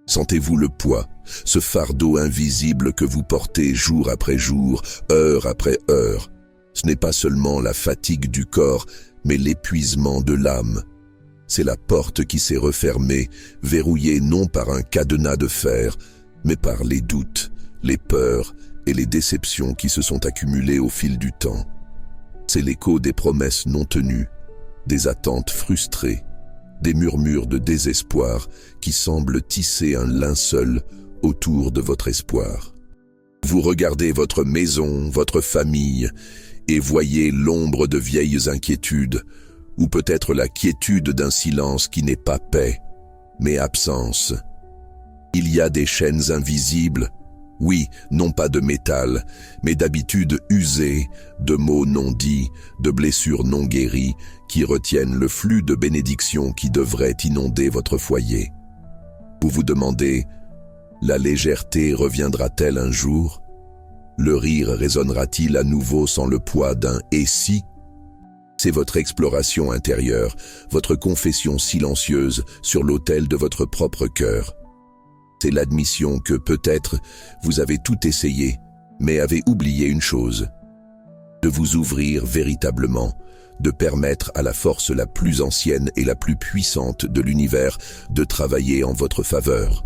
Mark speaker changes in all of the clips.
Speaker 1: Sentez-vous le poids, ce fardeau invisible que vous portez jour après jour, heure après heure. Ce n'est pas seulement la fatigue du corps, mais l'épuisement de l'âme. C'est la porte qui s'est refermée, verrouillée non par un cadenas de fer, mais par les doutes, les peurs et les déceptions qui se sont accumulées au fil du temps. C'est l'écho des promesses non tenues, des attentes frustrées, des murmures de désespoir qui semblent tisser un linceul autour de votre espoir. Vous regardez votre maison, votre famille, et voyez l'ombre de vieilles inquiétudes, ou peut-être la quiétude d'un silence qui n'est pas paix, mais absence. Il y a des chaînes invisibles, oui, non pas de métal, mais d'habitudes usées, de mots non dits, de blessures non guéries, qui retiennent le flux de bénédictions qui devrait inonder votre foyer. Vous vous demandez, la légèreté reviendra-t-elle un jour? Le rire résonnera-t-il à nouveau sans le poids d'un « et si » ? C'est votre exploration intérieure, votre confession silencieuse sur l'autel de votre propre cœur. C'est l'admission que peut-être vous avez tout essayé, mais avez oublié une chose. De vous ouvrir véritablement, de permettre à la force la plus ancienne et la plus puissante de l'univers de travailler en votre faveur.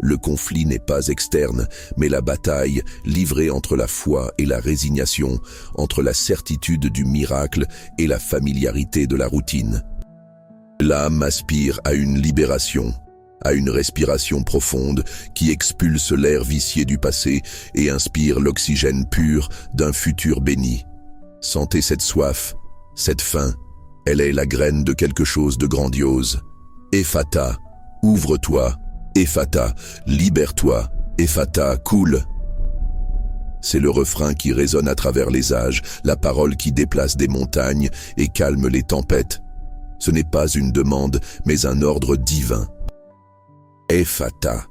Speaker 1: Le conflit n'est pas externe, mais la bataille livrée entre la foi et la résignation, entre la certitude du miracle et la familiarité de la routine. L'âme aspire à une libération, à une respiration profonde qui expulse l'air vicié du passé et inspire l'oxygène pur d'un futur béni. Sentez cette soif, cette faim, elle est la graine de quelque chose de grandiose. Ephata, ouvre-toi. Ephata, libère-toi. Ephata, coule. C'est le refrain qui résonne à travers les âges, la parole qui déplace des montagnes et calme les tempêtes. Ce n'est pas une demande, mais un ordre divin. Ephata,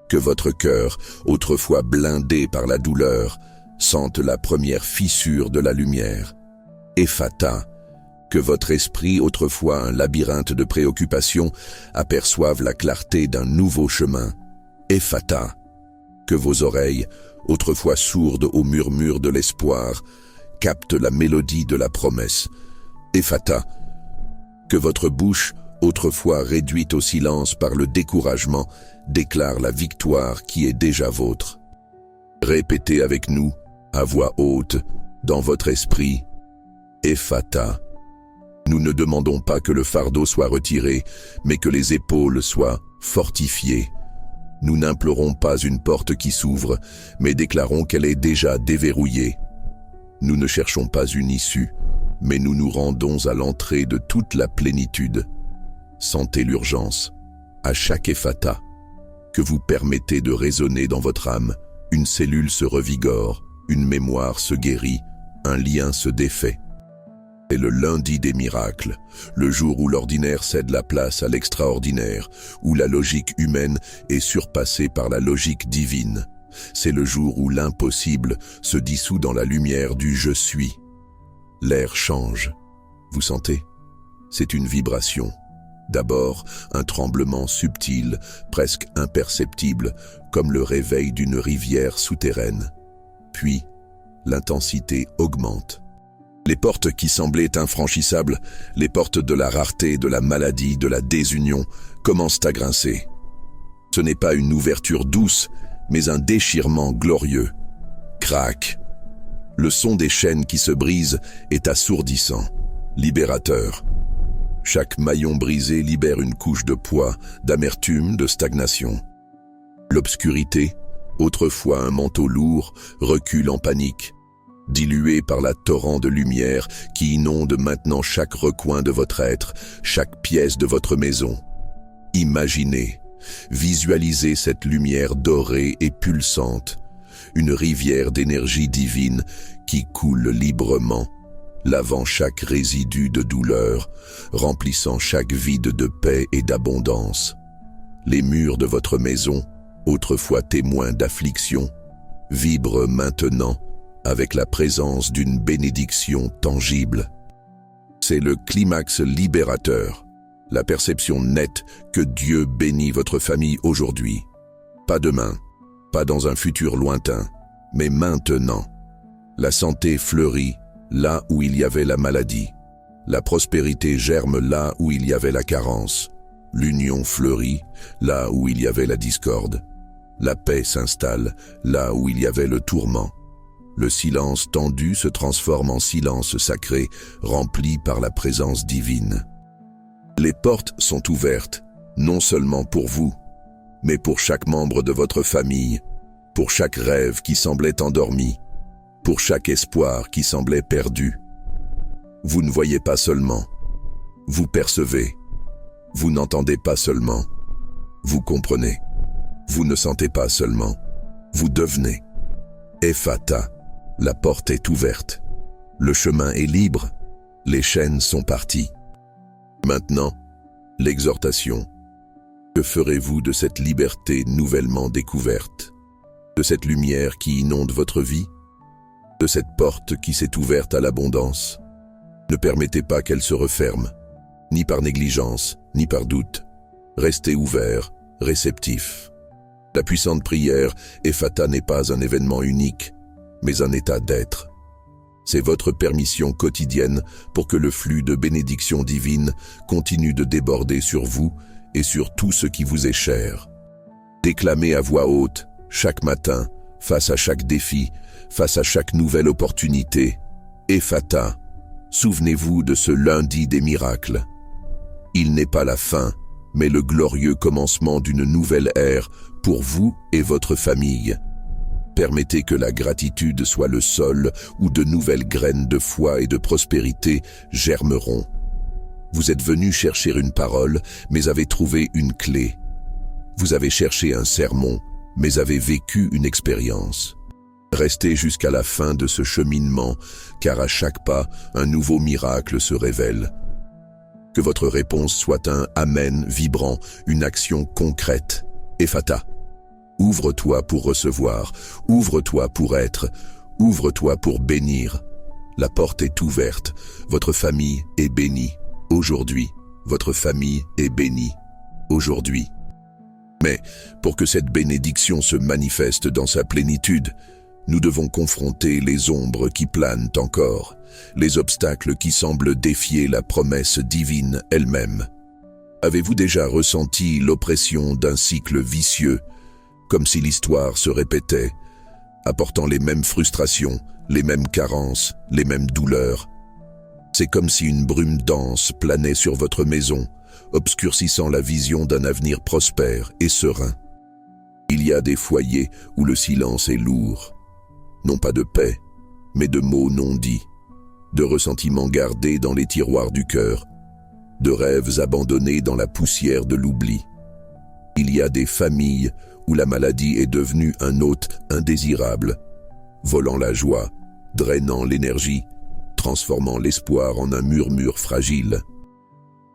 Speaker 1: que votre cœur, autrefois blindé par la douleur, sente la première fissure de la lumière. Ephata, que votre esprit, autrefois un labyrinthe de préoccupations, aperçoive la clarté d'un nouveau chemin. Ephata, que vos oreilles, autrefois sourdes au murmure de l'espoir, captent la mélodie de la promesse. Ephata, que votre bouche, autrefois réduite au silence par le découragement, déclare la victoire qui est déjà vôtre. Répétez avec nous, à voix haute, dans votre esprit, Ephata. Nous ne demandons pas que le fardeau soit retiré, mais que les épaules soient fortifiées. Nous n'implorons pas une porte qui s'ouvre, mais déclarons qu'elle est déjà déverrouillée. Nous ne cherchons pas une issue, mais nous nous rendons à l'entrée de toute la plénitude. Sentez l'urgence, à chaque ephata, que vous permettez de résonner dans votre âme. Une cellule se revigore, une mémoire se guérit, un lien se défait. C'est le lundi des miracles, le jour où l'ordinaire cède la place à l'extraordinaire, où la logique humaine est surpassée par la logique divine. C'est le jour où l'impossible se dissout dans la lumière du « je suis ». L'air change. Vous sentez? C'est une vibration. D'abord, un tremblement subtil, presque imperceptible, comme le réveil d'une rivière souterraine. Puis, l'intensité augmente. Les portes qui semblaient infranchissables, les portes de la rareté, de la maladie, de la désunion, commencent à grincer. Ce n'est pas une ouverture douce, mais un déchirement glorieux. Crac. Le son des chaînes qui se brisent est assourdissant, libérateur. Chaque maillon brisé libère une couche de poids, d'amertume, de stagnation. L'obscurité, autrefois un manteau lourd, recule en panique, dilué par la torrent de lumière qui inonde maintenant chaque recoin de votre être, chaque pièce de votre maison. Imaginez, visualisez cette lumière dorée et pulsante, une rivière d'énergie divine qui coule librement, lavant chaque résidu de douleur, remplissant chaque vide de paix et d'abondance. Les murs de votre maison, autrefois témoins d'affliction, vibrent maintenant avec la présence d'une bénédiction tangible. C'est le climax libérateur. la perception nette que Dieu bénit votre famille aujourd'hui. Pas demain, pas dans un futur lointain, mais maintenant. La santé fleurit là où il y avait la maladie. La prospérité germe là où il y avait la carence. L'union fleurit là où il y avait la discorde. La paix s'installe là où il y avait le tourment. Le silence tendu se transforme en silence sacré, rempli par la présence divine. Les portes sont ouvertes, non seulement pour vous, mais pour chaque membre de votre famille, pour chaque rêve qui semblait endormi, pour chaque espoir qui semblait perdu. Vous ne voyez pas seulement, vous percevez. Vous n'entendez pas seulement, vous comprenez. Vous ne sentez pas seulement, vous devenez. Ephata, la porte est ouverte. Le chemin est libre, les chaînes sont parties. Maintenant, l'exhortation. Que ferez-vous de cette liberté nouvellement découverte? De cette lumière qui inonde votre vie? De cette porte qui s'est ouverte à l'abondance? Ne permettez pas qu'elle se referme, ni par négligence, ni par doute. Restez ouvert, réceptif. La puissante prière, Ephata, n'est pas un événement unique, mais un état d'être. C'est votre permission quotidienne pour que le flux de bénédictions divines continue de déborder sur vous et sur tout ce qui vous est cher. Déclamez à voix haute, chaque matin, face à chaque défi, face à chaque nouvelle opportunité. Ephata, souvenez-vous de ce lundi des miracles. Il n'est pas la fin, mais le glorieux commencement d'une nouvelle ère pour vous et votre famille. Permettez que la gratitude soit le sol où de nouvelles graines de foi et de prospérité germeront. Vous êtes venu chercher une parole, mais avez trouvé une clé. Vous avez cherché un sermon, mais avez vécu une expérience. Restez jusqu'à la fin de ce cheminement, car à chaque pas, un nouveau miracle se révèle. Que votre réponse soit un « Amen » vibrant, une action concrète. Ephata. Ouvre-toi pour recevoir, ouvre-toi pour être, ouvre-toi pour bénir. La porte est ouverte, votre famille est bénie. Aujourd'hui, votre famille est bénie. Aujourd'hui. Mais pour que cette bénédiction se manifeste dans sa plénitude, nous devons confronter les ombres qui planent encore, les obstacles qui semblent défier la promesse divine elle-même. Avez-vous déjà ressenti l'oppression d'un cycle vicieux, comme si l'histoire se répétait, apportant les mêmes frustrations, les mêmes carences, les mêmes douleurs? C'est comme si une brume dense planait sur votre maison, obscurcissant la vision d'un avenir prospère et serein. Il y a des foyers où le silence est lourd, non pas de paix, mais de mots non dits, de ressentiments gardés dans les tiroirs du cœur, de rêves abandonnés dans la poussière de l'oubli. Il y a des familles où la maladie est devenue un hôte indésirable, volant la joie, drainant l'énergie, transformant l'espoir en un murmure fragile.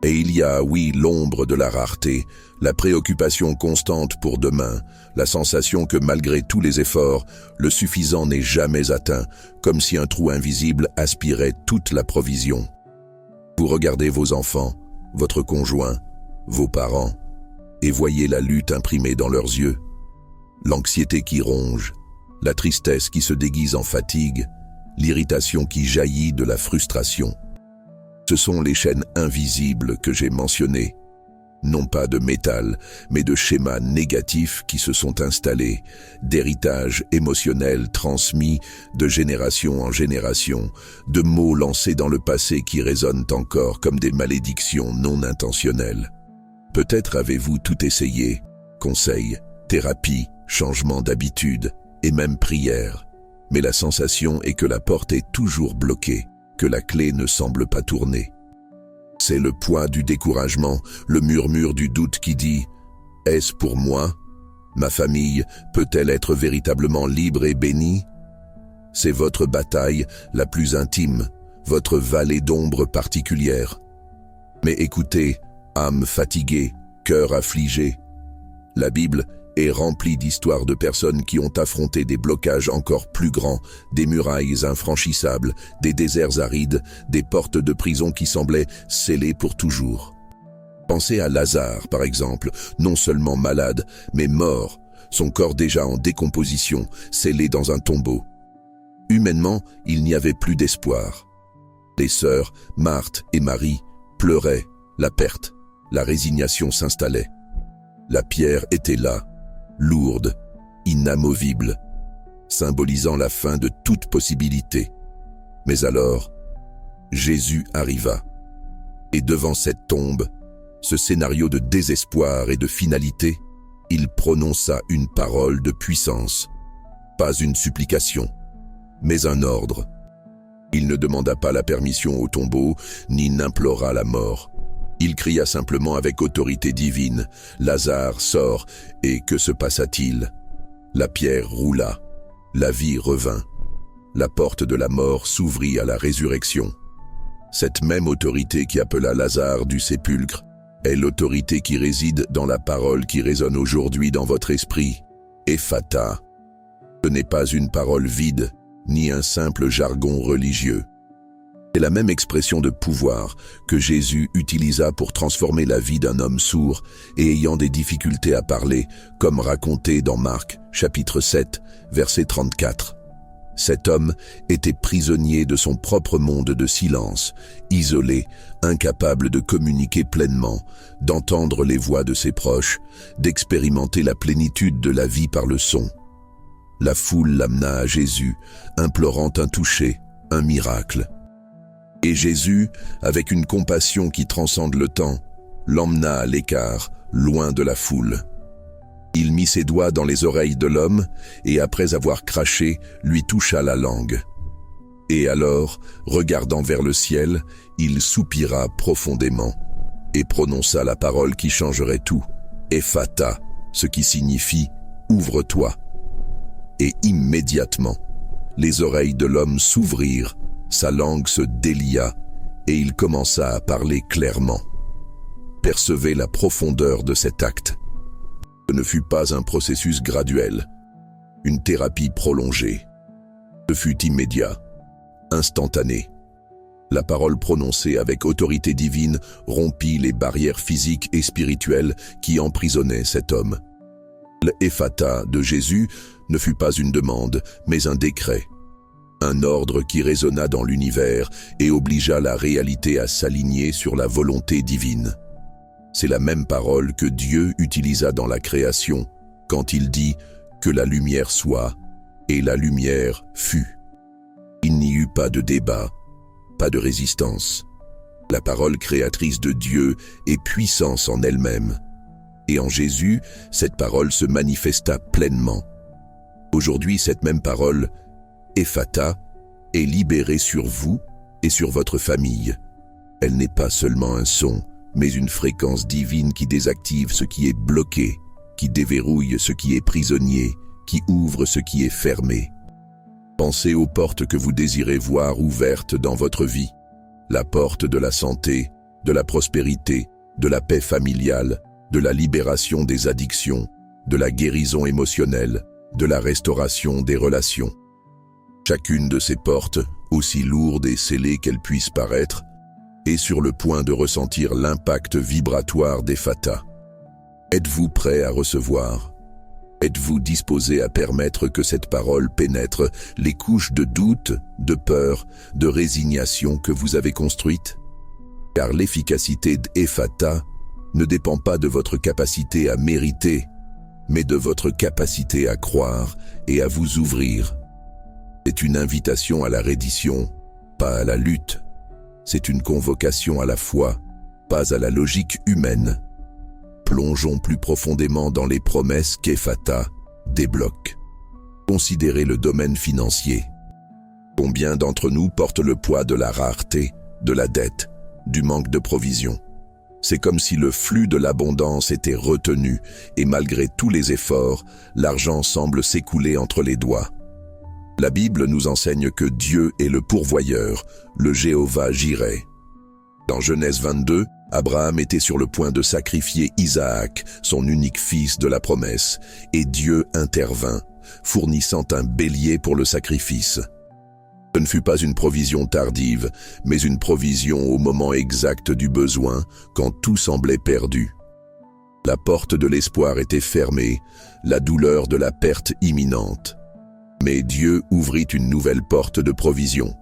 Speaker 1: Et il y a, oui, l'ombre de la rareté, la préoccupation constante pour demain, la sensation que malgré tous les efforts, le suffisant n'est jamais atteint, comme si un trou invisible aspirait toute la provision. Vous regardez vos enfants, votre conjoint, vos parents, et voyez la lutte imprimée dans leurs yeux, l'anxiété qui ronge, la tristesse qui se déguise en fatigue, l'irritation qui jaillit de la frustration. Ce sont les chaînes invisibles que j'ai mentionnées, non pas de métal, mais de schémas négatifs qui se sont installés, d'héritages émotionnels transmis de génération en génération, de mots lancés dans le passé qui résonnent encore comme des malédictions non intentionnelles. Peut-être avez-vous tout essayé, conseils, thérapie, changement d'habitude et même prière, mais la sensation est que la porte est toujours bloquée, que la clé ne semble pas tourner. C'est le poids du découragement, le murmure du doute qui dit « Est-ce pour moi? Ma famille peut-elle être véritablement libre et bénie ?» C'est votre bataille la plus intime, votre vallée d'ombre particulière. Mais écoutez, âme fatiguée, cœur affligé, la Bible est remplie d'histoires de personnes qui ont affronté des blocages encore plus grands, des murailles infranchissables, des déserts arides, des portes de prison qui semblaient scellées pour toujours. Pensez à Lazare, par exemple, non seulement malade, mais mort, son corps déjà en décomposition, scellé dans un tombeau. Humainement, il n'y avait plus d'espoir. Les sœurs, Marthe et Marie, pleuraient la perte, la résignation s'installait. La pierre était là, lourde, inamovible, symbolisant la fin de toute possibilité. Mais alors, Jésus arriva. Et devant cette tombe, ce scénario de désespoir et de finalité, il prononça une parole de puissance. Pas une supplication, mais un ordre. Il ne demanda pas la permission au tombeau, ni n'implora la mort. Il cria simplement avec autorité divine, « Lazare, sort !» Et que se passa-t-il? La pierre roula, la vie revint. La porte de la mort s'ouvrit à la résurrection. Cette même autorité qui appela Lazare du sépulcre est l'autorité qui réside dans la parole qui résonne aujourd'hui dans votre esprit. Ephata. Ce n'est pas une parole vide, ni un simple jargon religieux. C'est la même expression de pouvoir que Jésus utilisa pour transformer la vie d'un homme sourd et ayant des difficultés à parler, comme raconté dans Marc, chapitre 7, verset 34. Cet homme était prisonnier de son propre monde de silence, isolé, incapable de communiquer pleinement, d'entendre les voix de ses proches, d'expérimenter la plénitude de la vie par le son. La foule l'amena à Jésus, implorant un toucher, un miracle. Et Jésus, avec une compassion qui transcende le temps, l'emmena à l'écart, loin de la foule. Il mit ses doigts dans les oreilles de l'homme et après avoir craché, lui toucha la langue. Et alors, regardant vers le ciel, il soupira profondément et prononça la parole qui changerait tout, Ephata, ce qui signifie « ouvre-toi ». Et immédiatement, les oreilles de l'homme s'ouvrirent, sa langue se délia et il commença à parler clairement. Percevez la profondeur de cet acte. Ce ne fut pas un processus graduel, une thérapie prolongée. Ce fut immédiat, instantané. La parole prononcée avec autorité divine rompit les barrières physiques et spirituelles qui emprisonnaient cet homme. L'Ephata de Jésus ne fut pas une demande, mais un décret. Un ordre qui résonna dans l'univers et obligea la réalité à s'aligner sur la volonté divine. C'est la même parole que Dieu utilisa dans la création, quand il dit « que la lumière soit » et la lumière fut. Il n'y eut pas de débat, pas de résistance. La parole créatrice de Dieu est puissance en elle-même. Et en Jésus, cette parole se manifesta pleinement. Aujourd'hui, cette même parole, Ephata, est libérée sur vous et sur votre famille. Elle n'est pas seulement un son, mais une fréquence divine qui désactive ce qui est bloqué, qui déverrouille ce qui est prisonnier, qui ouvre ce qui est fermé. Pensez aux portes que vous désirez voir ouvertes dans votre vie. La porte de la santé, de la prospérité, de la paix familiale, de la libération des addictions, de la guérison émotionnelle, de la restauration des relations. Chacune de ces portes, aussi lourde et scellée qu'elle puisse paraître, est sur le point de ressentir l'impact vibratoire d'Ephata. Êtes-vous prêt à recevoir? Êtes-vous disposé à permettre que cette parole pénètre les couches de doute, de peur, de résignation que vous avez construites? Car l'efficacité d'Ephata ne dépend pas de votre capacité à mériter, mais de votre capacité à croire et à vous ouvrir. C'est une invitation à la reddition, pas à la lutte. C'est une convocation à la foi, pas à la logique humaine. Plongeons plus profondément dans les promesses qu'Ephata débloque. Considérez le domaine financier. Combien d'entre nous portent le poids de la rareté, de la dette, du manque de provisions? C'est comme si le flux de l'abondance était retenu et malgré tous les efforts, l'argent semble s'écouler entre les doigts. La Bible nous enseigne que Dieu est le pourvoyeur, le Jéhovah Jireh. Dans Genèse 22, Abraham était sur le point de sacrifier Isaac, son unique fils de la promesse, et Dieu intervint, fournissant un bélier pour le sacrifice. Ce ne fut pas une provision tardive, mais une provision au moment exact du besoin, quand tout semblait perdu. La porte de l'espoir était fermée, la douleur de la perte imminente. Mais Dieu ouvrit une nouvelle porte de provision.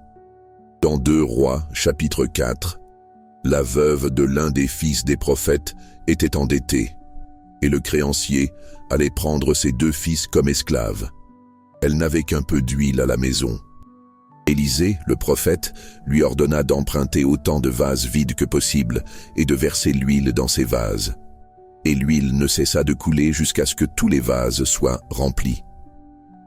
Speaker 1: Dans 2 Rois, chapitre 4, la veuve de l'un des fils des prophètes était endettée, et le créancier allait prendre ses 2 fils comme esclaves. Elle n'avait qu'un peu d'huile à la maison. Élisée, le prophète, lui ordonna d'emprunter autant de vases vides que possible et de verser l'huile dans ces vases. Et l'huile ne cessa de couler jusqu'à ce que tous les vases soient remplis.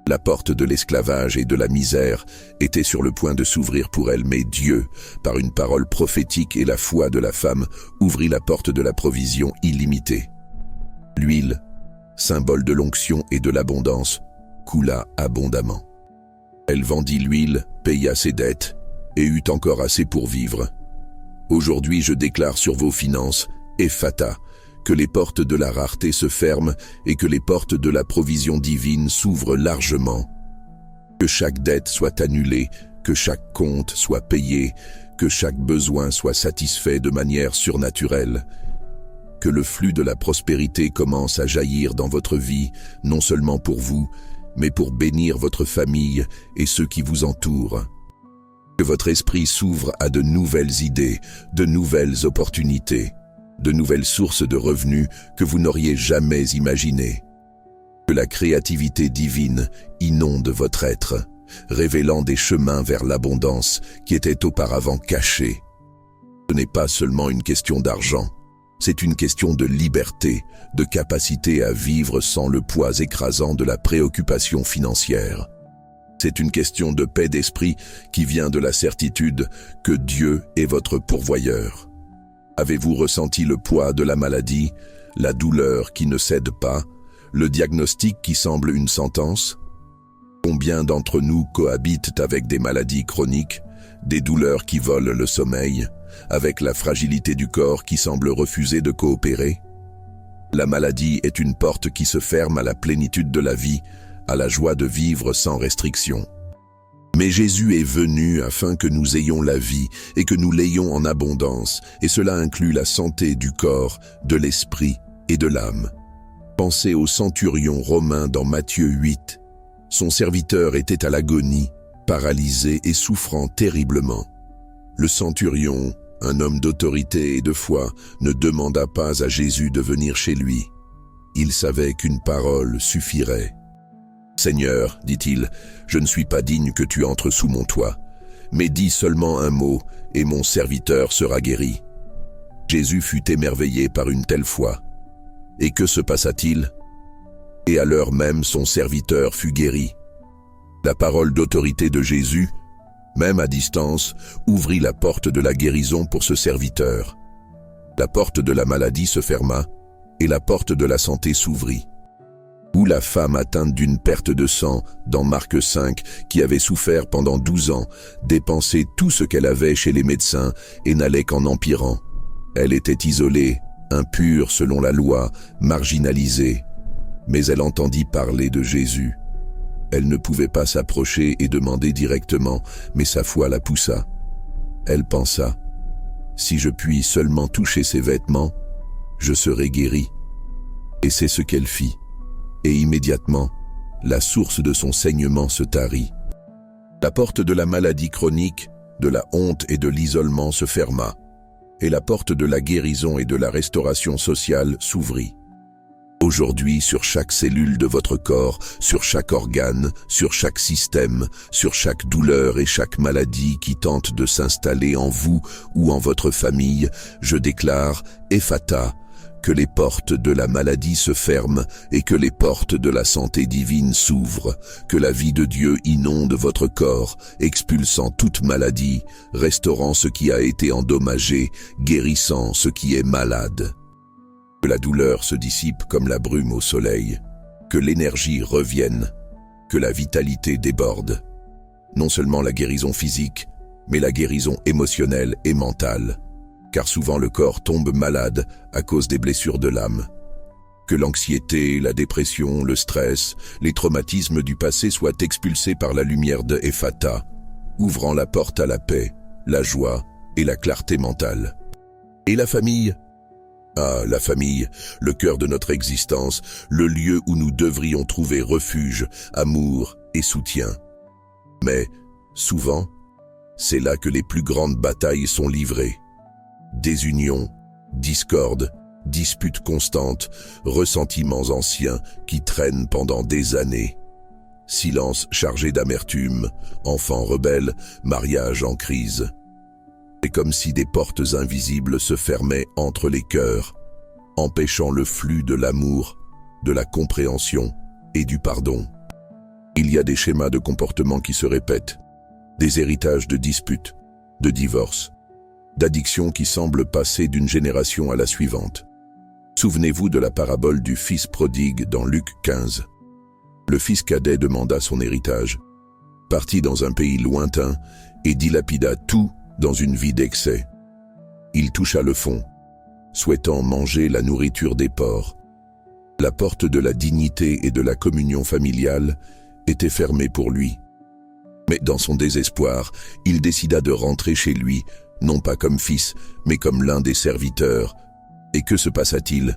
Speaker 1: La porte de l'esclavage et de la misère était sur le point de s'ouvrir pour elle, mais Dieu, par une parole prophétique et la foi de la femme, ouvrit la porte de la provision illimitée. L'huile, symbole de l'onction et de l'abondance, coula abondamment. Elle vendit l'huile, paya ses dettes, et eut encore assez pour vivre. Aujourd'hui, je déclare sur vos finances, Ephata, que les portes de la rareté se ferment et que les portes de la provision divine s'ouvrent largement. Que chaque dette soit annulée, que chaque compte soit payé, que chaque besoin soit satisfait de manière surnaturelle. Que le flux de la prospérité commence à jaillir dans votre vie, non seulement pour vous, mais pour bénir votre famille et ceux qui vous entourent. Que votre esprit s'ouvre à de nouvelles idées, de nouvelles opportunités, de nouvelles sources de revenus que vous n'auriez jamais imaginées. Que la créativité divine inonde votre être, révélant des chemins vers l'abondance qui étaient auparavant cachés. Ce n'est pas seulement une question d'argent, c'est une question de liberté, de capacité à vivre sans le poids écrasant de la préoccupation financière. C'est une question de paix d'esprit qui vient de la certitude que Dieu est votre pourvoyeur. Avez-vous ressenti le poids de la maladie, la douleur qui ne cède pas, le diagnostic qui semble une sentence? Combien d'entre nous cohabitent avec des maladies chroniques, des douleurs qui volent le sommeil, avec la fragilité du corps qui semble refuser de coopérer? La maladie est une porte qui se ferme à la plénitude de la vie, à la joie de vivre sans restriction. Mais Jésus est venu afin que nous ayons la vie et que nous l'ayons en abondance, et cela inclut la santé du corps, de l'esprit et de l'âme. Pensez au centurion romain dans Matthieu 8. Son serviteur était à l'agonie, paralysé et souffrant terriblement. Le centurion, un homme d'autorité et de foi, ne demanda pas à Jésus de venir chez lui. Il savait qu'une parole suffirait. « Seigneur, dit-il, je ne suis pas digne que tu entres sous mon toit, mais dis seulement un mot et mon serviteur sera guéri. » Jésus fut émerveillé par une telle foi. Et que se passa-t-il? Et à l'heure même son serviteur fut guéri. La parole d'autorité de Jésus, même à distance, ouvrit la porte de la guérison pour ce serviteur. La porte de la maladie se ferma, et la porte de la santé s'ouvrit. Ou la femme atteinte d'une perte de sang, dans Marc 5, qui avait souffert pendant 12 ans, dépensait tout ce qu'elle avait chez les médecins et n'allait qu'en empirant. Elle était isolée, impure selon la loi, marginalisée. Mais elle entendit parler de Jésus. Elle ne pouvait pas s'approcher et demander directement, mais sa foi la poussa. Elle pensa, « Si je puis seulement toucher ses vêtements, je serai guérie. » Et c'est ce qu'elle fit. Et immédiatement, la source de son saignement se tarit. La porte de la maladie chronique, de la honte et de l'isolement se ferma, et la porte de la guérison et de la restauration sociale s'ouvrit. Aujourd'hui, sur chaque cellule de votre corps, sur chaque organe, sur chaque système, sur chaque douleur et chaque maladie qui tente de s'installer en vous ou en votre famille, je déclare, Ephata, que les portes de la maladie se ferment et que les portes de la santé divine s'ouvrent, que la vie de Dieu inonde votre corps, expulsant toute maladie, restaurant ce qui a été endommagé, guérissant ce qui est malade. Que la douleur se dissipe comme la brume au soleil, que l'énergie revienne, que la vitalité déborde. Non seulement la guérison physique, mais la guérison émotionnelle et mentale, car souvent le corps tombe malade à cause des blessures de l'âme. Que l'anxiété, la dépression, le stress, les traumatismes du passé soient expulsés par la lumière de Ephata, ouvrant la porte à la paix, la joie et la clarté mentale. Et la famille? Ah, la famille, le cœur de notre existence, le lieu où nous devrions trouver refuge, amour et soutien. Mais, souvent, c'est là que les plus grandes batailles sont livrées. Désunion, discorde, disputes constantes, ressentiments anciens qui traînent pendant des années. Silence chargé d'amertume, enfants rebelles, mariage en crise. C'est comme si des portes invisibles se fermaient entre les cœurs, empêchant le flux de l'amour, de la compréhension et du pardon. Il y a des schémas de comportement qui se répètent, des héritages de disputes, de divorces, d'addictions qui semblent passer d'une génération à la suivante. Souvenez-vous de la parabole du fils prodigue dans Luc 15. Le fils cadet demanda son héritage, partit dans un pays lointain et dilapida tout dans une vie d'excès. Il toucha le fond, souhaitant manger la nourriture des porcs. La porte de la dignité et de la communion familiale était fermée pour lui. Mais dans son désespoir, il décida de rentrer chez lui, non pas comme fils, mais comme l'un des serviteurs. Et que se passa-t-il?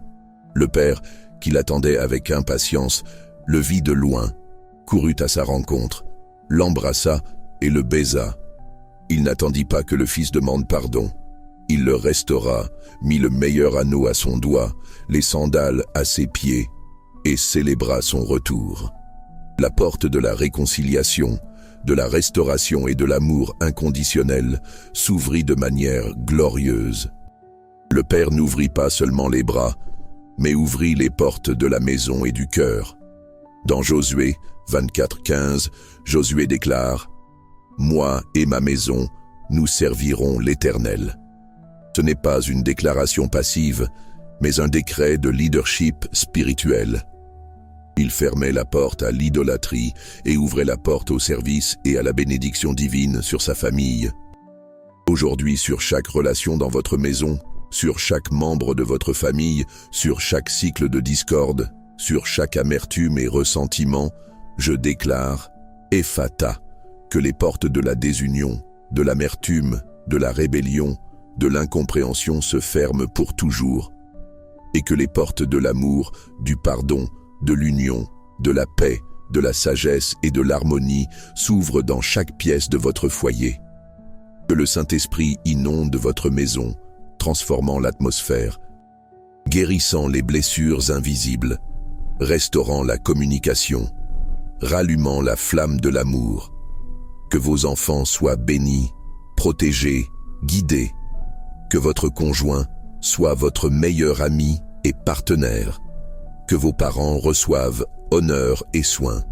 Speaker 1: Le père, qui l'attendait avec impatience, le vit de loin, courut à sa rencontre, l'embrassa et le baisa. Il n'attendit pas que le fils demande pardon. Il le restaura, mit le meilleur anneau à son doigt, les sandales à ses pieds, et célébra son retour. La porte de la réconciliation, de la restauration et de l'amour inconditionnel s'ouvrit de manière glorieuse. Le Père n'ouvrit pas seulement les bras, mais ouvrit les portes de la maison et du cœur. Dans Josué 24:15, Josué déclare « Moi et ma maison, nous servirons l'Éternel ». Ce n'est pas une déclaration passive, mais un décret de leadership spirituel. Il fermait la porte à l'idolâtrie et ouvrait la porte au service et à la bénédiction divine sur sa famille. Aujourd'hui, sur chaque relation dans votre maison, sur chaque membre de votre famille, sur chaque cycle de discorde, sur chaque amertume et ressentiment, je déclare « Ephata », que les portes de la désunion, de l'amertume, de la rébellion, de l'incompréhension se ferment pour toujours, et que les portes de l'amour, du pardon, de l'union, de la paix, de la sagesse et de l'harmonie s'ouvrent dans chaque pièce de votre foyer. Que le Saint-Esprit inonde votre maison, transformant l'atmosphère, guérissant les blessures invisibles, restaurant la communication, rallumant la flamme de l'amour. Que vos enfants soient bénis, protégés, guidés. Que votre conjoint soit votre meilleur ami et partenaire. Que vos parents reçoivent honneur et soin.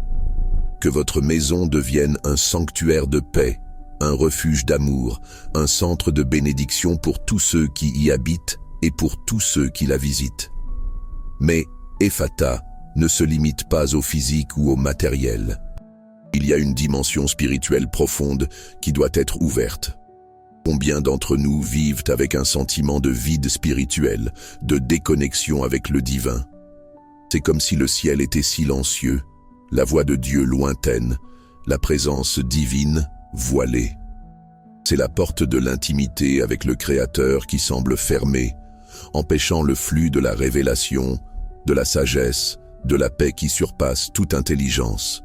Speaker 1: Que votre maison devienne un sanctuaire de paix, un refuge d'amour, un centre de bénédiction pour tous ceux qui y habitent et pour tous ceux qui la visitent. Mais Ephata ne se limite pas au physique ou au matériel. Il y a une dimension spirituelle profonde qui doit être ouverte. Combien d'entre nous vivent avec un sentiment de vide spirituel, de déconnexion avec le divin? C'est comme si le ciel était silencieux, la voix de Dieu lointaine, la présence divine voilée. C'est la porte de l'intimité avec le Créateur qui semble fermée, empêchant le flux de la révélation, de la sagesse, de la paix qui surpasse toute intelligence.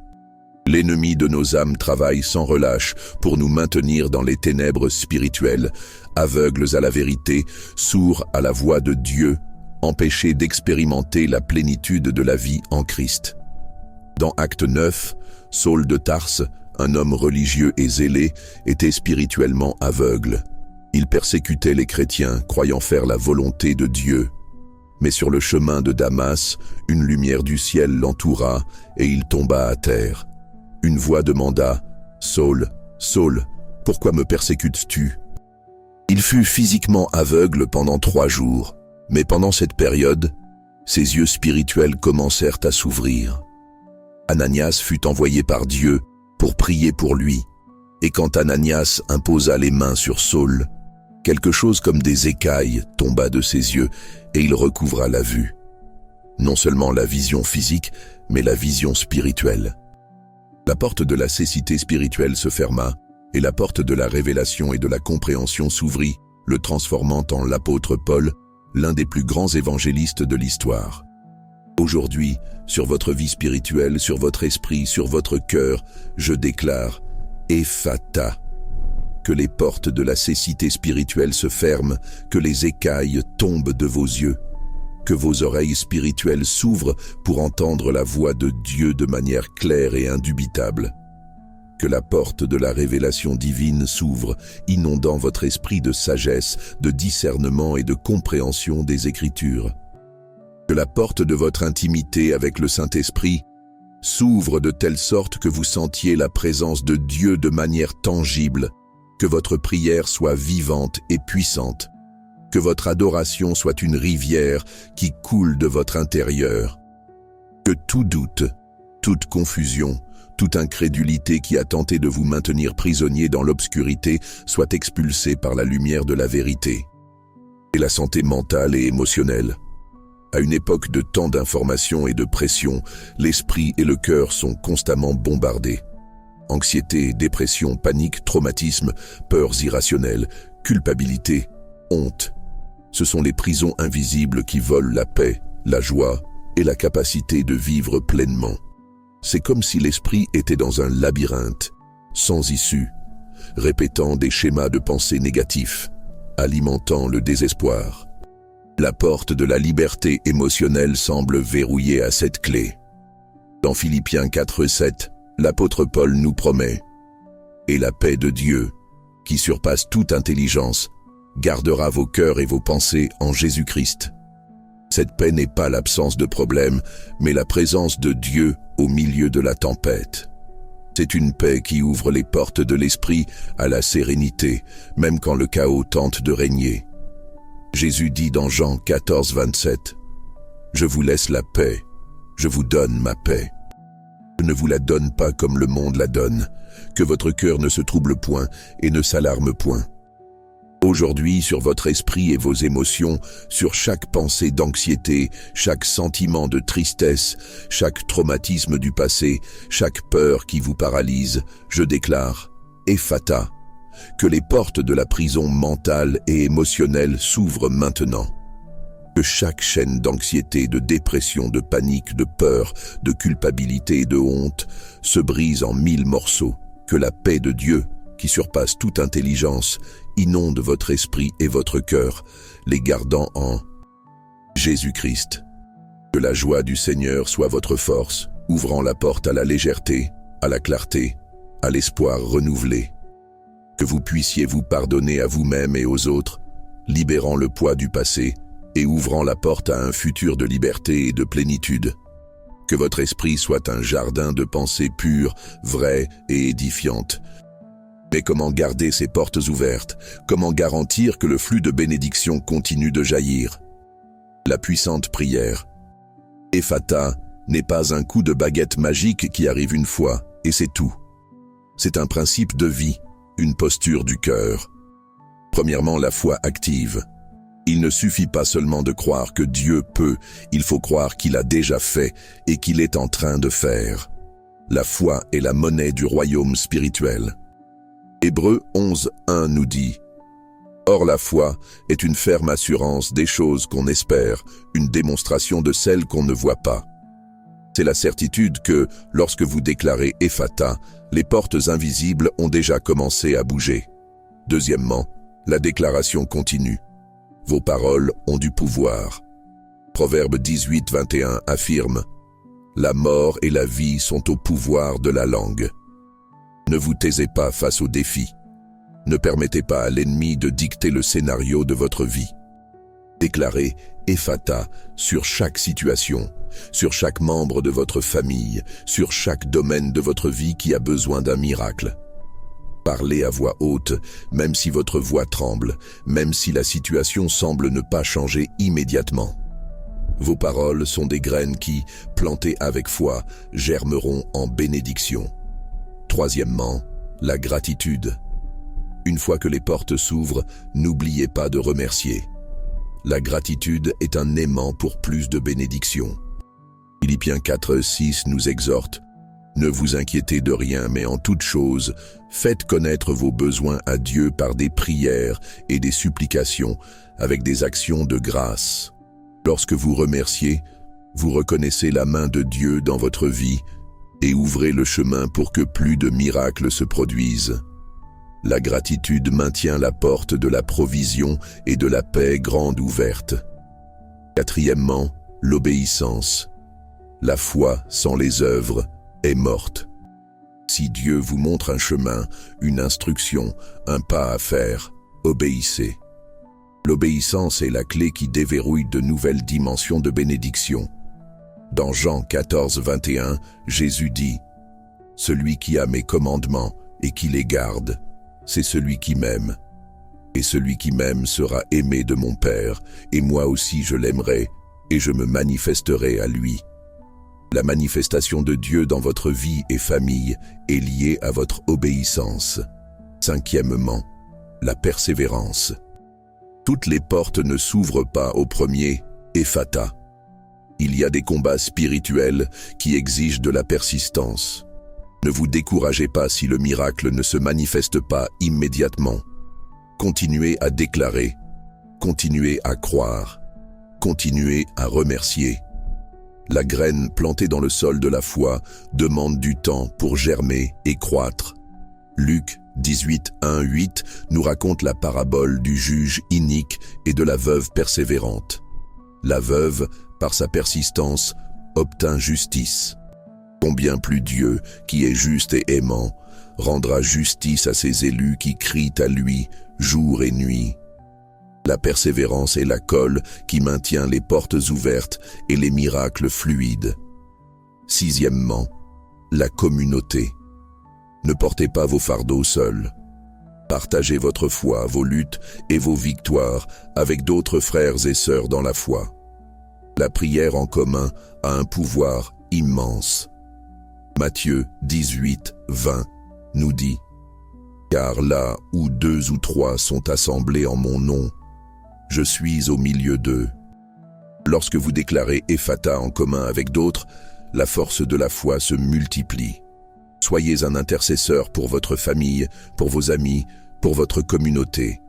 Speaker 1: L'ennemi de nos âmes travaille sans relâche pour nous maintenir dans les ténèbres spirituelles, aveugles à la vérité, sourds à la voix de Dieu, empêchés d'expérimenter la plénitude de la vie en Christ. Dans Acte 9, Saul de Tarse, un homme religieux et zélé, était spirituellement aveugle. Il persécutait les chrétiens, croyant faire la volonté de Dieu. Mais sur le chemin de Damas, une lumière du ciel l'entoura et il tomba à terre. Une voix demanda « Saul, Saul, pourquoi me persécutes-tu » Il fut physiquement aveugle pendant 3 jours, mais pendant cette période, ses yeux spirituels commencèrent à s'ouvrir. Ananias fut envoyé par Dieu pour prier pour lui, et quand Ananias imposa les mains sur Saul, quelque chose comme des écailles tomba de ses yeux et il recouvra la vue. Non seulement la vision physique, mais la vision spirituelle. La porte de la cécité spirituelle se ferma et la porte de la révélation et de la compréhension s'ouvrit, le transformant en l'apôtre Paul, l'un des plus grands évangélistes de l'histoire. Aujourd'hui, sur votre vie spirituelle, sur votre esprit, sur votre cœur, je déclare « Ephata ». Que les portes de la cécité spirituelle se ferment, que les écailles tombent de vos yeux, que vos oreilles spirituelles s'ouvrent pour entendre la voix de Dieu de manière claire et indubitable. Que la porte de la révélation divine s'ouvre, inondant votre esprit de sagesse, de discernement et de compréhension des Écritures. Que la porte de votre intimité avec le Saint-Esprit s'ouvre de telle sorte que vous sentiez la présence de Dieu de manière tangible, que votre prière soit vivante et puissante, que votre adoration soit une rivière qui coule de votre intérieur, que tout doute, toute confusion, toute incrédulité qui a tenté de vous maintenir prisonnier dans l'obscurité soit expulsée par la lumière de la vérité. Et la santé mentale et émotionnelle. À une époque de tant d'informations et de pression, l'esprit et le cœur sont constamment bombardés. Anxiété, dépression, panique, traumatisme, peurs irrationnelles, culpabilité, honte. Ce sont les prisons invisibles qui volent la paix, la joie et la capacité de vivre pleinement. C'est comme si l'esprit était dans un labyrinthe, sans issue, répétant des schémas de pensée négatifs, alimentant le désespoir. La porte de la liberté émotionnelle semble verrouillée à cette clé. Dans Philippiens 4:7, l'apôtre Paul nous promet « Et la paix de Dieu, qui surpasse toute intelligence, gardera vos cœurs et vos pensées en Jésus-Christ. » Cette paix n'est pas l'absence de problème, mais la présence de Dieu au milieu de la tempête. C'est une paix qui ouvre les portes de l'esprit à la sérénité, même quand le chaos tente de régner. Jésus dit dans Jean 14:27, « Je vous laisse la paix, je vous donne ma paix. Je ne vous la donne pas comme le monde la donne, que votre cœur ne se trouble point et ne s'alarme point. » Aujourd'hui, sur votre esprit et vos émotions, sur chaque pensée d'anxiété, chaque sentiment de tristesse, chaque traumatisme du passé, chaque peur qui vous paralyse, je déclare « Ephata », que les portes de la prison mentale et émotionnelle s'ouvrent maintenant. Que chaque chaîne d'anxiété, de dépression, de panique, de peur, de culpabilité et de honte se brise en 1000 morceaux. Que la paix de Dieu, qui surpasse toute intelligence, inonde votre esprit et votre cœur, les gardant en Jésus-Christ. Que la joie du Seigneur soit votre force, ouvrant la porte à la légèreté, à la clarté, à l'espoir renouvelé. Que vous puissiez vous pardonner à vous-même et aux autres, libérant le poids du passé et ouvrant la porte à un futur de liberté et de plénitude. Que votre esprit soit un jardin de pensées pures, vraies et édifiantes. Mais comment garder ces portes ouvertes? Comment garantir que le flux de bénédiction continue de jaillir? La puissante prière. Ephata n'est pas un coup de baguette magique qui arrive une fois, et c'est tout. C'est un principe de vie, une posture du cœur. Premièrement, la foi active. Il ne suffit pas seulement de croire que Dieu peut, il faut croire qu'il a déjà fait et qu'il est en train de faire. La foi est la monnaie du royaume spirituel. Hébreux 11:1 nous dit « Or la foi est une ferme assurance des choses qu'on espère, une démonstration de celles qu'on ne voit pas. » C'est la certitude que, lorsque vous déclarez Ephata, les portes invisibles ont déjà commencé à bouger. Deuxièmement, la déclaration continue. Vos paroles ont du pouvoir. Proverbe 18:21 affirme « La mort et la vie sont au pouvoir de la langue. » Ne vous taisez pas face aux défis. Ne permettez pas à l'ennemi de dicter le scénario de votre vie. Déclarez Ephata sur chaque situation, sur chaque membre de votre famille, sur chaque domaine de votre vie qui a besoin d'un miracle. Parlez à voix haute, même si votre voix tremble, même si la situation semble ne pas changer immédiatement. Vos paroles sont des graines qui, plantées avec foi, germeront en bénédiction. Troisièmement, la gratitude. Une fois que les portes s'ouvrent, n'oubliez pas de remercier. La gratitude est un aimant pour plus de bénédictions. Philippiens 4:6 nous exhorte Ne vous inquiétez de rien, mais en toute chose, faites connaître vos besoins à Dieu par des prières et des supplications, avec des actions de grâce. Lorsque vous remerciez, vous reconnaissez la main de Dieu dans votre vie et ouvrez le chemin pour que plus de miracles se produisent. La gratitude maintient la porte de la provision et de la paix grande ouverte. Quatrièmement, l'obéissance. La foi sans les œuvres est morte. Si Dieu vous montre un chemin, une instruction, un pas à faire, obéissez. L'obéissance est la clé qui déverrouille de nouvelles dimensions de bénédiction. Dans Jean 14, 21, Jésus dit « Celui qui a mes commandements et qui les garde, c'est celui qui m'aime. Et celui qui m'aime sera aimé de mon Père, et moi aussi je l'aimerai, et je me manifesterai à lui. » La manifestation de Dieu dans votre vie et famille est liée à votre obéissance. Cinquièmement, la persévérance. Toutes les portes ne s'ouvrent pas au premier Ephata. Il y a des combats spirituels qui exigent de la persistance. Ne vous découragez pas si le miracle ne se manifeste pas immédiatement. Continuez à déclarer, continuez à croire, continuez à remercier. La graine plantée dans le sol de la foi demande du temps pour germer et croître. Luc 18, 1, 8 nous raconte la parabole du juge inique et de la veuve persévérante. La veuve, par sa persistance, obtint justice. Combien plus Dieu, qui est juste et aimant, rendra justice à ses élus qui crient à lui jour et nuit. La persévérance est la colle qui maintient les portes ouvertes et les miracles fluides. Sixièmement, la communauté. Ne portez pas vos fardeaux seuls. Partagez votre foi, vos luttes et vos victoires avec d'autres frères et sœurs dans la foi. La prière en commun a un pouvoir immense. Matthieu 18, 20 nous dit « Car là où 2 ou 3 sont assemblés en mon nom, je suis au milieu d'eux. » Lorsque vous déclarez Ephata en commun avec d'autres, la force de la foi se multiplie. Soyez un intercesseur pour votre famille, pour vos amis, pour votre communauté.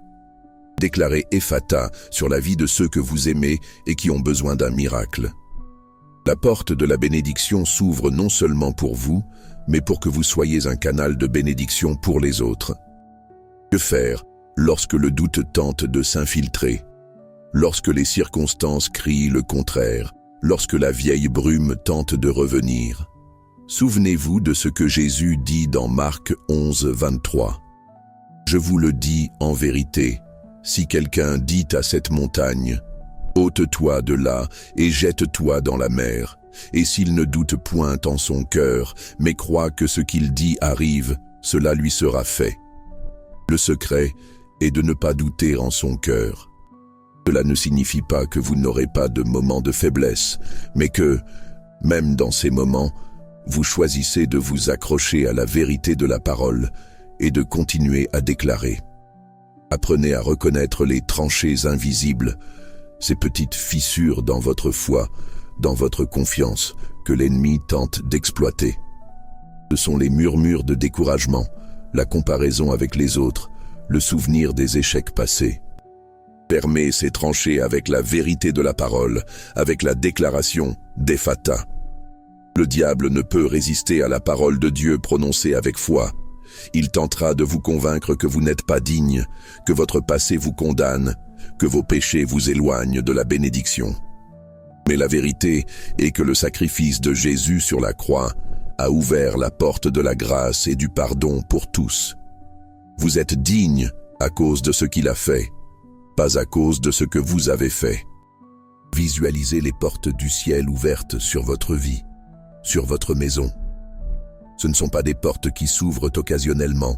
Speaker 1: Déclarez Ephata sur la vie de ceux que vous aimez et qui ont besoin d'un miracle. La porte de la bénédiction s'ouvre non seulement pour vous, mais pour que vous soyez un canal de bénédiction pour les autres. Que faire lorsque le doute tente de s'infiltrer? Lorsque les circonstances crient le contraire, lorsque la vieille brume tente de revenir? Souvenez-vous de ce que Jésus dit dans Marc 11, 23. « Je vous le dis en vérité, si quelqu'un dit à cette montagne, « Ôte-toi de là et jette-toi dans la mer », et s'il ne doute point en son cœur, mais croit que ce qu'il dit arrive, cela lui sera fait. Le secret est de ne pas douter en son cœur. Cela ne signifie pas que vous n'aurez pas de moments de faiblesse, mais que, même dans ces moments, vous choisissez de vous accrocher à la vérité de la parole et de continuer à déclarer. Apprenez à reconnaître les tranchées invisibles, ces petites fissures dans votre foi, dans votre confiance, que l'ennemi tente d'exploiter. Ce sont les murmures de découragement, la comparaison avec les autres, le souvenir des échecs passés. Fermez ces tranchées avec la vérité de la parole, avec la déclaration d'Ephata. Le diable ne peut résister à la parole de Dieu prononcée avec foi. Il tentera de vous convaincre que vous n'êtes pas digne, que votre passé vous condamne, que vos péchés vous éloignent de la bénédiction. Mais la vérité est que le sacrifice de Jésus sur la croix a ouvert la porte de la grâce et du pardon pour tous. Vous êtes digne à cause de ce qu'il a fait, pas à cause de ce que vous avez fait. Visualisez les portes du ciel ouvertes sur votre vie, sur votre maison. Ce ne sont pas des portes qui s'ouvrent occasionnellement,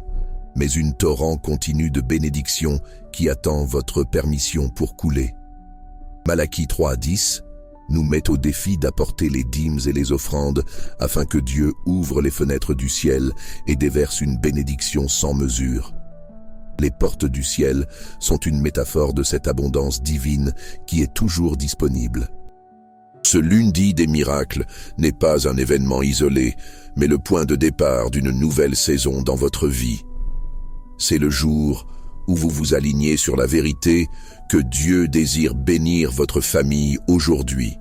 Speaker 1: mais une torrent continue de bénédiction qui attend votre permission pour couler. Malachie 3:10 nous met au défi d'apporter les dîmes et les offrandes afin que Dieu ouvre les fenêtres du ciel et déverse une bénédiction sans mesure. Les portes du ciel sont une métaphore de cette abondance divine qui est toujours disponible. Ce lundi des miracles n'est pas un événement isolé, mais le point de départ d'une nouvelle saison dans votre vie. C'est le jour où vous vous alignez sur la vérité que Dieu désire bénir votre famille aujourd'hui.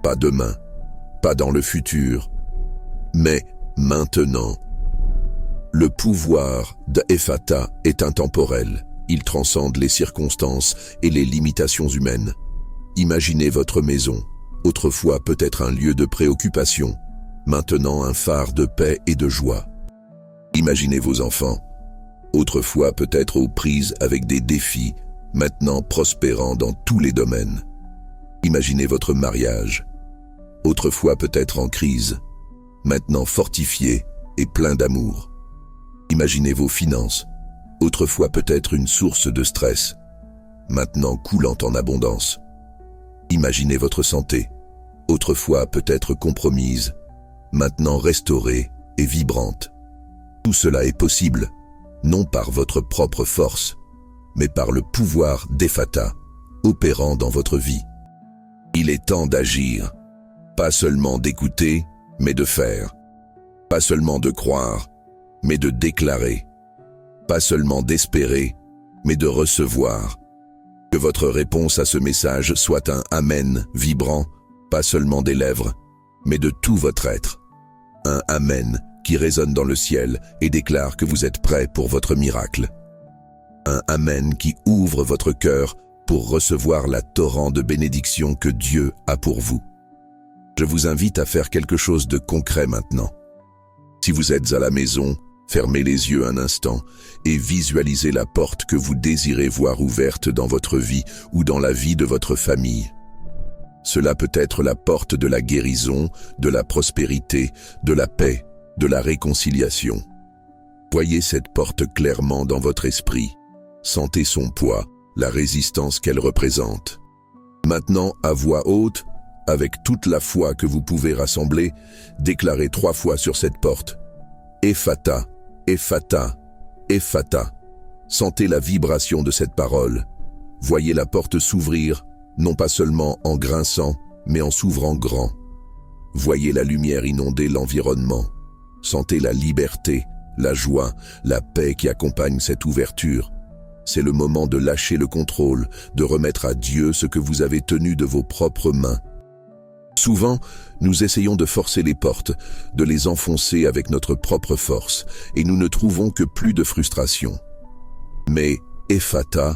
Speaker 1: Pas demain, pas dans le futur, mais maintenant. Le pouvoir d'Ephata est intemporel. Il transcende les circonstances et les limitations humaines. Imaginez votre maison, autrefois peut-être un lieu de préoccupation, maintenant un phare de paix et de joie. Imaginez vos enfants, autrefois peut-être aux prises avec des défis, maintenant prospérant dans tous les domaines. Imaginez votre mariage, autrefois peut-être en crise, maintenant fortifié et plein d'amour. Imaginez vos finances, autrefois peut-être une source de stress, maintenant coulant en abondance. Imaginez votre santé, autrefois peut-être compromise, maintenant restaurée et vibrante. Tout cela est possible, non par votre propre force, mais par le pouvoir d'Ephata, opérant dans votre vie. Il est temps d'agir, pas seulement d'écouter, mais de faire. Pas seulement de croire, mais de déclarer. Pas seulement d'espérer, mais de recevoir. Que votre réponse à ce message soit un Amen vibrant, pas seulement des lèvres, mais de tout votre être. Un Amen qui résonne dans le ciel et déclare que vous êtes prêt pour votre miracle. Un Amen qui ouvre votre cœur pour recevoir la torrent de bénédiction que Dieu a pour vous. Je vous invite à faire quelque chose de concret maintenant. Si vous êtes à la maison, fermez les yeux un instant et visualisez la porte que vous désirez voir ouverte dans votre vie ou dans la vie de votre famille. Cela peut être la porte de la guérison, de la prospérité, de la paix, de la réconciliation. Voyez cette porte clairement dans votre esprit. Sentez son poids, la résistance qu'elle représente. Maintenant, à voix haute, avec toute la foi que vous pouvez rassembler, déclarez 3 fois sur cette porte. Ephata, Ephata, Ephata. Sentez la vibration de cette parole. Voyez la porte s'ouvrir, non pas seulement en grinçant, mais en s'ouvrant grand. Voyez la lumière inonder l'environnement. Sentez la liberté, la joie, la paix qui accompagne cette ouverture. C'est le moment de lâcher le contrôle, de remettre à Dieu ce que vous avez tenu de vos propres mains. Souvent, nous essayons de forcer les portes, de les enfoncer avec notre propre force, et nous ne trouvons que plus de frustration. Mais Ephata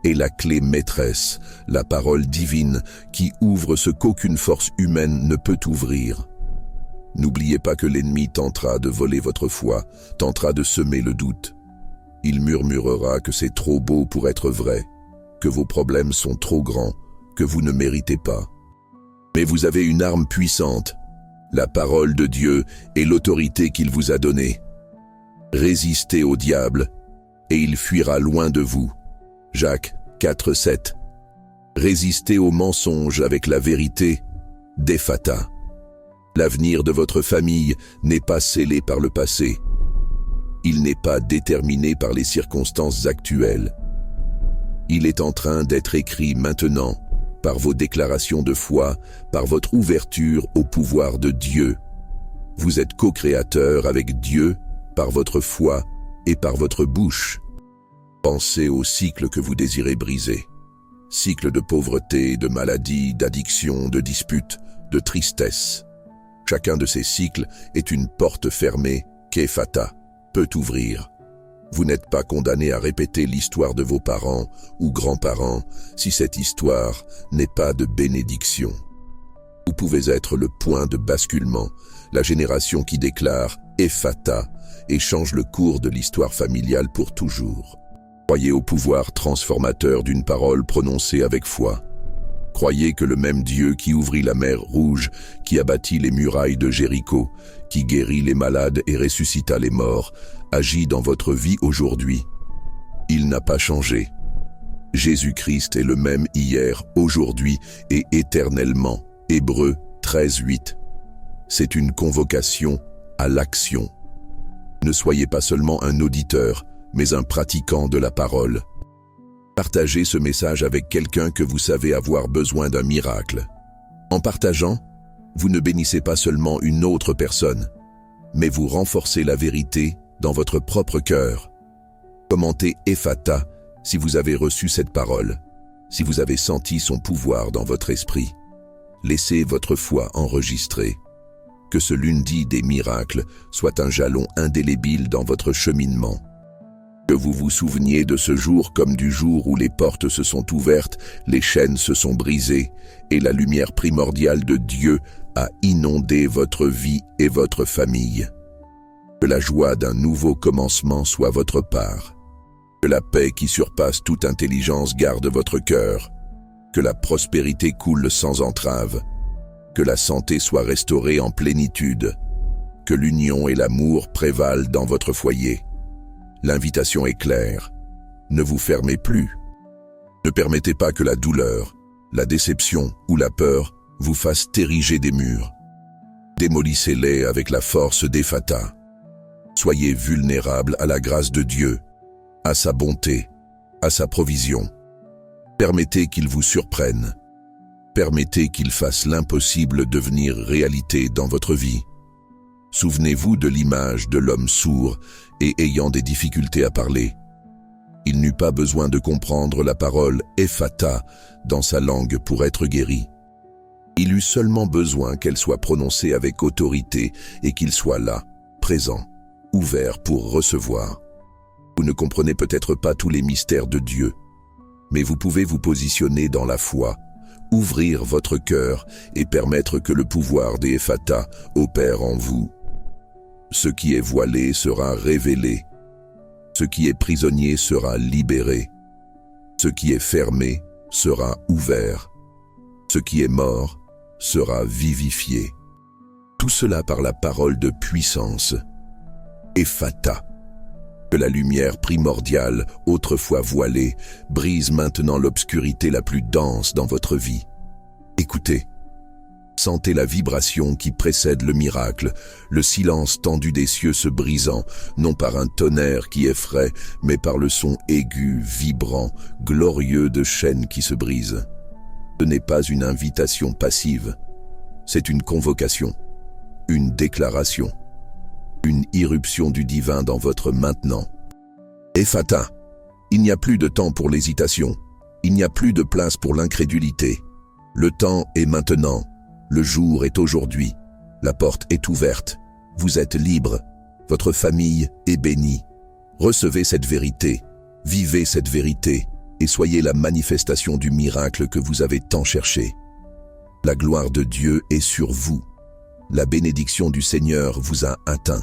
Speaker 1: est la clé maîtresse, la parole divine qui ouvre ce qu'aucune force humaine ne peut ouvrir. N'oubliez pas que l'ennemi tentera de voler votre foi, tentera de semer le doute. Il murmurera que c'est trop beau pour être vrai, que vos problèmes sont trop grands, que vous ne méritez pas. Mais vous avez une arme puissante, la parole de Dieu et l'autorité qu'il vous a donnée. Résistez au diable, et il fuira loin de vous. Jacques 4,7. Résistez au mensonge avec la vérité d'Ephata. L'avenir de votre famille n'est pas scellé par le passé. Il n'est pas déterminé par les circonstances actuelles. Il est en train d'être écrit maintenant, par vos déclarations de foi, par votre ouverture au pouvoir de Dieu. Vous êtes co-créateur avec Dieu par votre foi et par votre bouche. Pensez au cycle que vous désirez briser. Cycle de pauvreté, de maladie, d'addiction, de dispute, de tristesse. Chacun de ces cycles est une porte fermée qu'Ephata peut ouvrir. Vous n'êtes pas condamné à répéter l'histoire de vos parents ou grands-parents si cette histoire n'est pas de bénédiction. Vous pouvez être le point de basculement, la génération qui déclare Ephata et change le cours de l'histoire familiale pour toujours. Croyez au pouvoir transformateur d'une parole prononcée avec foi. Croyez que le même Dieu qui ouvrit la mer Rouge, qui abattit les murailles de Jéricho, qui guérit les malades et ressuscita les morts, agit dans votre vie aujourd'hui. Il n'a pas changé. Jésus-Christ est le même hier, aujourd'hui et éternellement. Hébreux 13:8. C'est une convocation à l'action. Ne soyez pas seulement un auditeur, mais un pratiquant de la parole. Partagez ce message avec quelqu'un que vous savez avoir besoin d'un miracle. En partageant, vous ne bénissez pas seulement une autre personne, mais vous renforcez la vérité dans votre propre cœur. Commentez Ephata si vous avez reçu cette parole, si vous avez senti son pouvoir dans votre esprit. Laissez votre foi enregistrer. Que ce lundi des miracles soit un jalon indélébile dans votre cheminement. Que vous vous souveniez de ce jour comme du jour où les portes se sont ouvertes, les chaînes se sont brisées et la lumière primordiale de Dieu a inondé votre vie et votre famille. Que la joie d'un nouveau commencement soit votre part. Que la paix qui surpasse toute intelligence garde votre cœur. Que la prospérité coule sans entrave. Que la santé soit restaurée en plénitude. Que l'union et l'amour prévalent dans votre foyer. L'invitation est claire. Ne vous fermez plus. Ne permettez pas que la douleur, la déception ou la peur vous fassent ériger des murs. Démolissez-les avec la force d'Ephata. Soyez vulnérables à la grâce de Dieu, à sa bonté, à sa provision. Permettez qu'il vous surprenne. Permettez qu'il fasse l'impossible devenir réalité dans votre vie. Souvenez-vous de l'image de l'homme sourd et ayant des difficultés à parler. Il n'eut pas besoin de comprendre la parole Ephata dans sa langue pour être guéri. Il eut seulement besoin qu'elle soit prononcée avec autorité et qu'il soit là, présent, ouvert pour recevoir. Vous ne comprenez peut-être pas tous les mystères de Dieu, mais vous pouvez vous positionner dans la foi, ouvrir votre cœur et permettre que le pouvoir des Ephata opère en vous. Ce qui est voilé sera révélé. Ce qui est prisonnier sera libéré. Ce qui est fermé sera ouvert. Ce qui est mort sera vivifié. Tout cela par la parole de puissance. Ephata. Que la lumière primordiale, autrefois voilée, brise maintenant l'obscurité la plus dense dans votre vie. Écoutez. Sentez la vibration qui précède le miracle, le silence tendu des cieux se brisant, non par un tonnerre qui effraie, mais par le son aigu, vibrant, glorieux de chaînes qui se brisent. Ce n'est pas une invitation passive, c'est une convocation, une déclaration, une irruption du divin dans votre maintenant. Ephata, il n'y a plus de temps pour l'hésitation, il n'y a plus de place pour l'incrédulité. Le temps est maintenant. Le jour est aujourd'hui, la porte est ouverte, vous êtes libre, votre famille est bénie. Recevez cette vérité, vivez cette vérité et soyez la manifestation du miracle que vous avez tant cherché. La gloire de Dieu est sur vous. La bénédiction du Seigneur vous a atteint.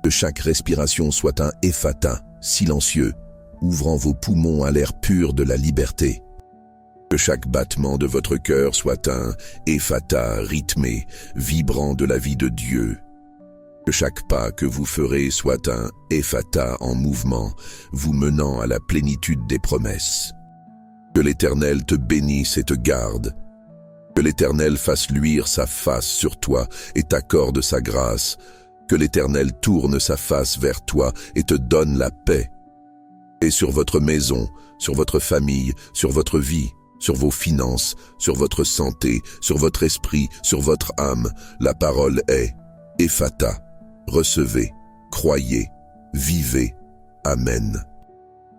Speaker 1: Que chaque respiration soit un Ephata silencieux, ouvrant vos poumons à l'air pur de la liberté. Que chaque battement de votre cœur soit un Ephata rythmé, vibrant de la vie de Dieu. Que chaque pas que vous ferez soit un Ephata en mouvement, vous menant à la plénitude des promesses. Que l'Éternel te bénisse et te garde. Que l'Éternel fasse luire sa face sur toi et t'accorde sa grâce. Que l'Éternel tourne sa face vers toi et te donne la paix. Et sur votre maison, sur votre famille, sur votre vie, sur vos finances, sur votre santé, sur votre esprit, sur votre âme, la parole est Ephata. Recevez, croyez, vivez. Amen.